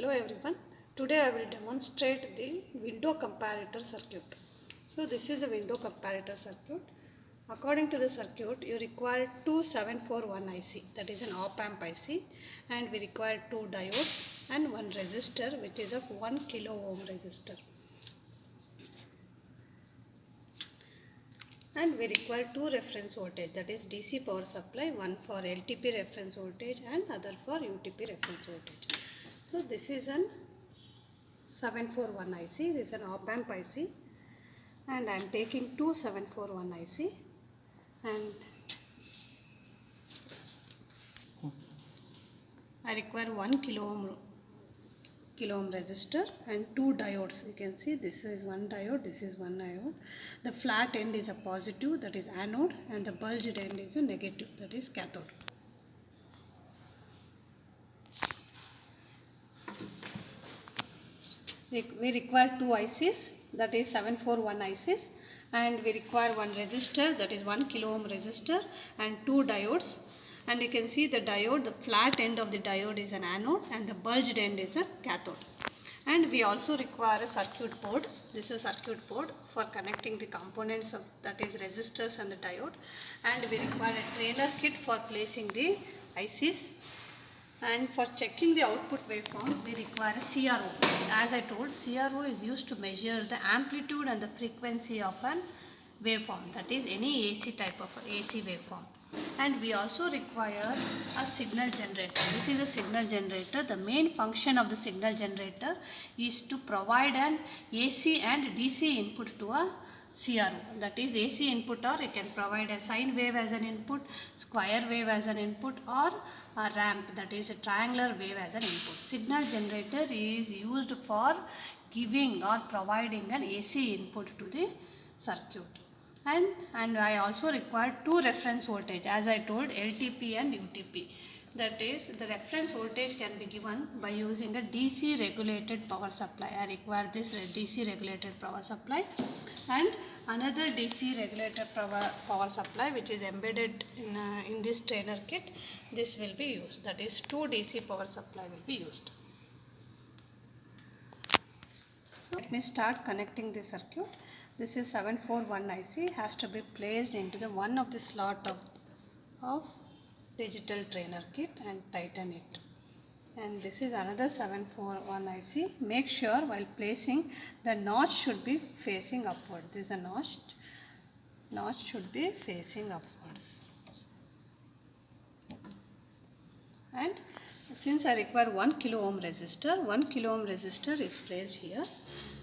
Hello everyone. Today I will demonstrate the window comparator circuit. So this is a window comparator circuit. According to the circuit, you require two 741 IC, that is an op-amp IC, and we require two diodes and one resistor, which is of 1 kilo ohm resistor. And we require two reference voltage, that is DC power supply, one for LTP reference voltage and other for UTP reference voltage. So this is an 741 IC, this is an op-amp IC, and I am taking two 741 IC, and I require 1 kilo ohm resistor and two diodes. You can see this is one diode, this is one diode. The flat end is a positive, that is anode, and the bulged end is a negative, that is cathode. We require two ICs, that is 741 ICs, and we require one resistor, that is 1 kilo ohm resistor, and two diodes. And you can see the diode, the flat end of the diode is an anode and the bulged end is a cathode. And we also require a circuit board. This is a circuit board for connecting the components of, that is resistors and the diode. And we require a trainer kit for placing the ICs. And for checking the output waveform, we require a CRO. As I told, CRO is used to measure the amplitude and the frequency of an waveform, that is any AC type of AC waveform. And we also require a signal generator. This is a signal generator. The main function of the signal generator is to provide an AC and DC input to a CRO. That is AC input, or it can provide a sine wave as an input, square wave as an input, or a ramp, that is a triangular wave as an input. Signal generator is used for giving or providing an AC input to the circuit. And I also require two reference voltage, as I told, LTP and UTP. That is, the reference voltage can be given by using a DC regulated power supply. I require this DC regulated power supply and another DC regulated power supply which is embedded in this trainer kit. This will be used. That is, two DC power supply will be used. So let me start connecting the circuit. This is 741 IC, has to be placed into the one of the slot of digital trainer kit and tighten it. And this is another 741 IC. Make sure while placing the notch should be facing upward. This is a notch should be facing upwards. And since I require 1 kilo ohm resistor, 1 kilo ohm resistor is placed here,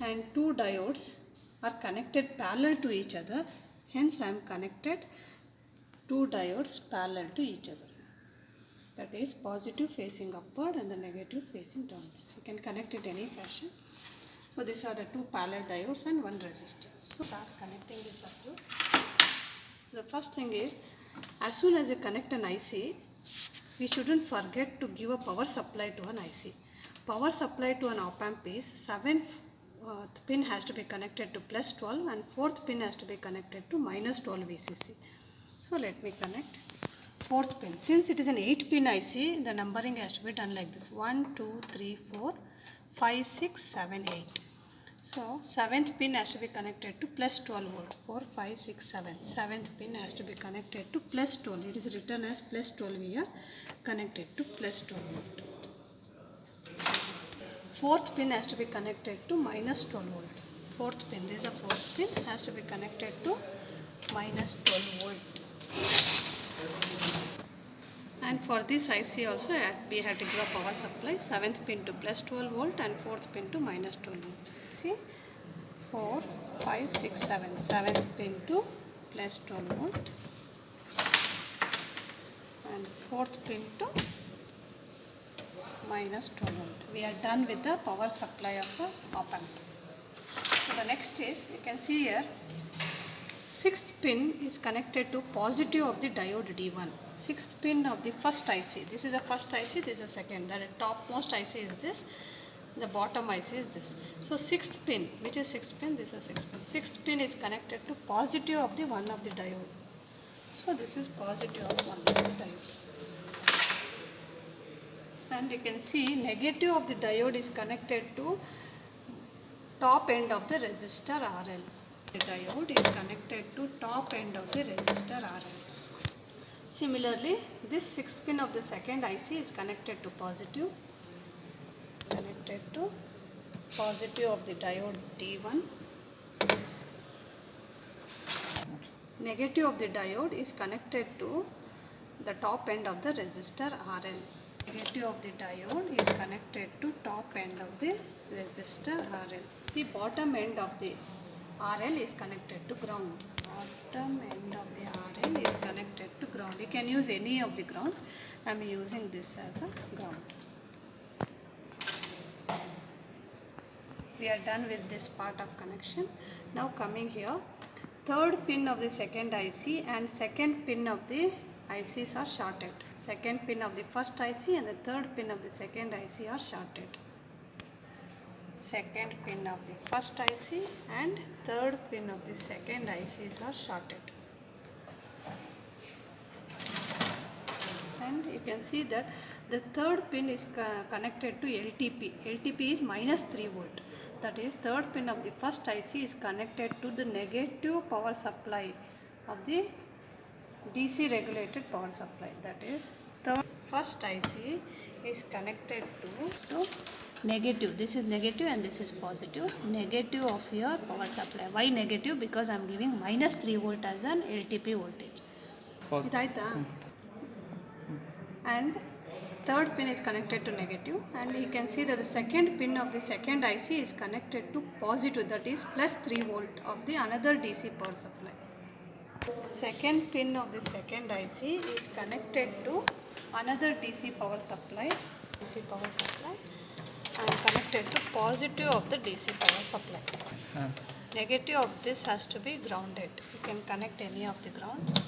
and two diodes are connected parallel to each other. Hence I am connected two diodes parallel to each other. That is positive facing upward and the negative facing downwards. You can connect it any fashion. So these are the two parallel diodes and one resistor. So start connecting the circuit. The first thing is, as soon as you connect an IC, we shouldn't forget to give a power supply to an IC. Power supply to an op-amp is 7th pin has to be connected to plus 12 and 4th pin has to be connected to minus 12 VCC. So let me connect 4th pin. Since it is an 8 pin IC, the numbering has to be done like this: 1, 2, 3, 4, 5, 6, 7, 8. So 7th pin has to be connected to plus 12 volt. 4, 5, 6, 7. 7th pin has to be connected to plus 12. It is written as plus 12 here, connected to plus 12 volt. 4th pin has to be connected to minus 12 volt. 4th pin, this is a 4th pin, has to be connected to minus 12 volt. And for this IC also we have to give a power supply, 7th pin to plus 12 volt and 4th pin to minus 12 volt. See, 4, 5, 6, 7. 7th pin to plus 12 volt and 4th pin to minus 12 volt. We are done with the power supply of the op-amp. So the next is, you can see here, 6th pin is connected to positive of the diode D1. 6th pin of the first IC. This is the first IC, this is the second. The topmost IC is this, the bottom IC is this. So 6th pin, which is 6th pin, this is 6th pin. 6th pin is connected to positive of the one of the diode. So this is positive of one of the diode. And you can see negative of the diode is connected to top end of the resistor RL. The diode is connected to top end of the resistor RL. Similarly, this 6th pin of the second IC is connected to positive of the diode D1. Negative of the diode is connected to the top end of the resistor RL. Negative of the diode is connected to top end of the resistor RL. The bottom end of the RL is connected to ground. Bottom end of the RL is connected to ground. You can use any of the ground. I am using this as a ground. We are done with this part of connection. Now coming here, third pin of the second IC and second pin of the ICs are shorted. Second pin of the first IC and the third pin of the second IC are shorted. Second pin of the first IC and third pin of the second ICs are shorted. And you can see that the third pin is connected to LTP. LTP is minus 3 volt. That is, third pin of the first IC is connected to the negative power supply of the DC regulated power supply. That is, first IC is connected to negative. This is negative and this is positive. Negative of your power supply. Why negative? Because I am giving minus 3 volt as an LTP voltage. And third pin is connected to negative, and you can see that the second pin of the second IC is connected to positive, that is plus 3 volt of the another DC power supply. Second pin of the second IC is connected to another DC power supply and connected to positive of the DC power supply. Negative of this has to be grounded. You can connect any of the ground,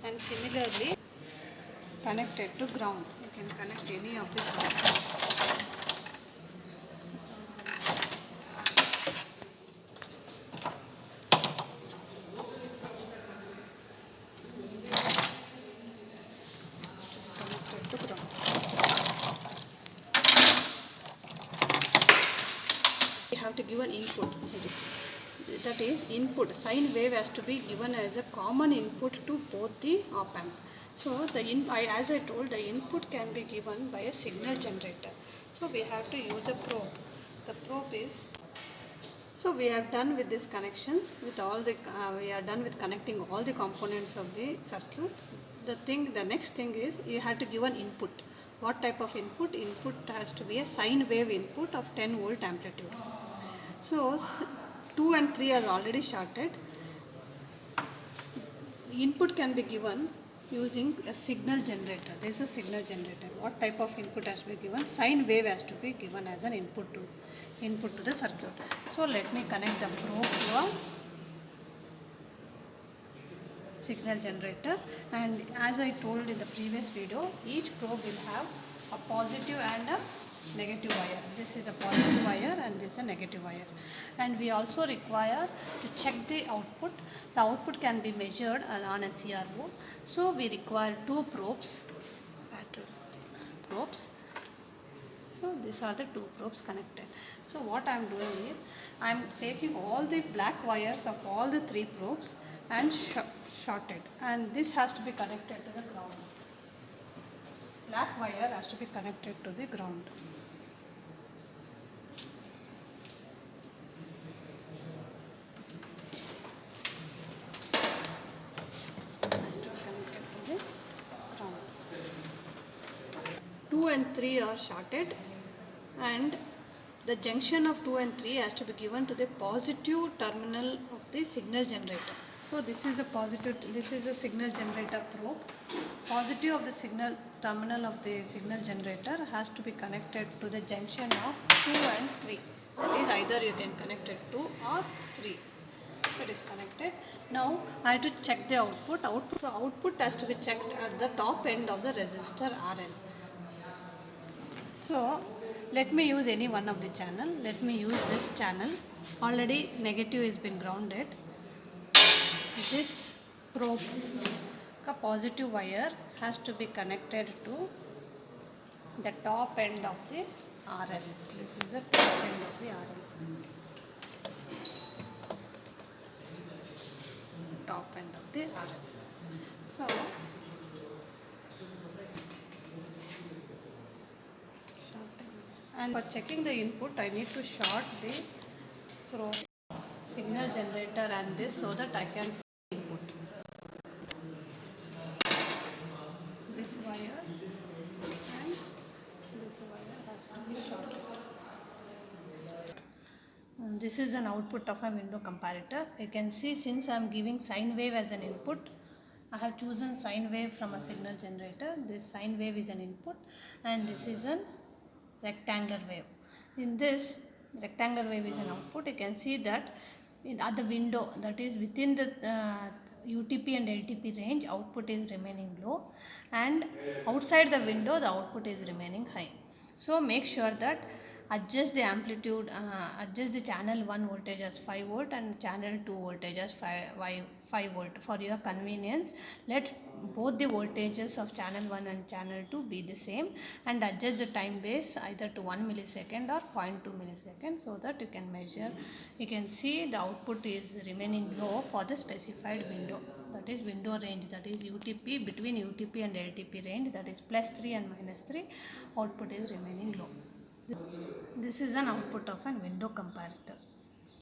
and similarly connected to ground. You can connect any of the ground. We have to give an input. That is, input sine wave has to be given as a common input to both the op amp. So as I told, the input can be given by a signal generator. So we have to use a probe. The probe is. So we are done with these connections. With all the we are done with connecting all the components of the circuit. The next thing is you have to give an input. What type of input? Input has to be a sine wave input of 10 volt amplitude. So 2 and 3 are already shorted. Input can be given using a signal generator. This is a signal generator. What type of input has to be given? Sine wave has to be given as an input to the circuit. So let me connect the probe to a signal generator, and as I told in the previous video, each probe will have a positive and a negative wire. This is a positive wire and this is a negative wire. And we also require to check the output. The output can be measured on a CRO. So we require two probes. So these are the two probes connected. So what I am doing is, I am taking all the black wires of all the three probes and shorted, and this has to be connected to the ground. Black wire has to be connected to the ground. Has to be connected to the ground. 2 and 3 are shorted, and the junction of 2 and 3 has to be given to the positive terminal of the signal generator. So this is a signal generator probe. Positive of the signal terminal of the signal generator has to be connected to the junction of 2 and 3. That is, either you can connect it 2 or 3. So it is connected. Now I have to check the output. So output has to be checked at the top end of the resistor RL. So let me use any one of the channel. Let me use this channel. Already negative has been grounded. This probe, a positive wire has to be connected to the top end of the RL. This is the top end of the RL. Top end of the RL. So, and for checking the input, I need to short the signal generator and this so that I can see input. This wire and this wire has to be shorted. This is an output of a window comparator. You can see since I am giving sine wave as an input, I have chosen sine wave from a signal generator. This sine wave is an input and this is a rectangular wave. In this rectangular wave is an output. You can see that at the window, that is within the UTP and LTP range, output is remaining low, and outside the window the output is remaining high. So make sure that adjust the amplitude, adjust the channel 1 voltage as 5 volt and channel 2 voltage as 5 volt for your convenience. Let both the voltages of channel 1 and channel 2 be the same, and adjust the time base either to 1 millisecond or 0.2 millisecond so that you can measure. You can see the output is remaining low for the specified window, that is window range, that is UTP, between UTP and LTP range, that is +3 and -3, output is remaining low. This is an output of a window comparator.